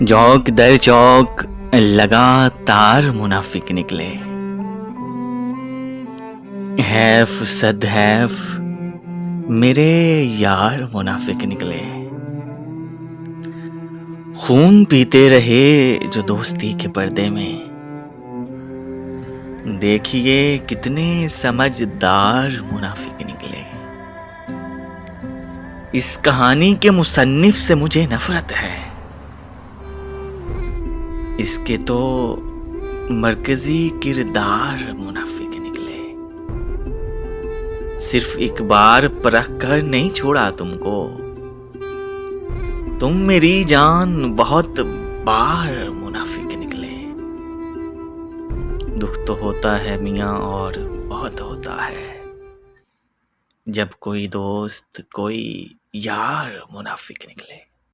चौक दर चौक लगातार मुनाफिक निकले। हैफ सद हैफ मेरे यार मुनाफिक निकले। खून पीते रहे जो दोस्ती के पर्दे में। देखिए कितने समझदार मुनाफिक निकले। इस कहानी के मुसन्निफ से मुझे नफरत है। इसके तो मरकजी किरदार मुनाफिक निकले। सिर्फ एक बार परख कर नहीं छोड़ा तुमको। तुम मेरी जान बहुत बार मुनाफिक निकले। दुख तो होता है मियाँ और बहुत होता है जब कोई दोस्त कोई यार मुनाफिक निकले।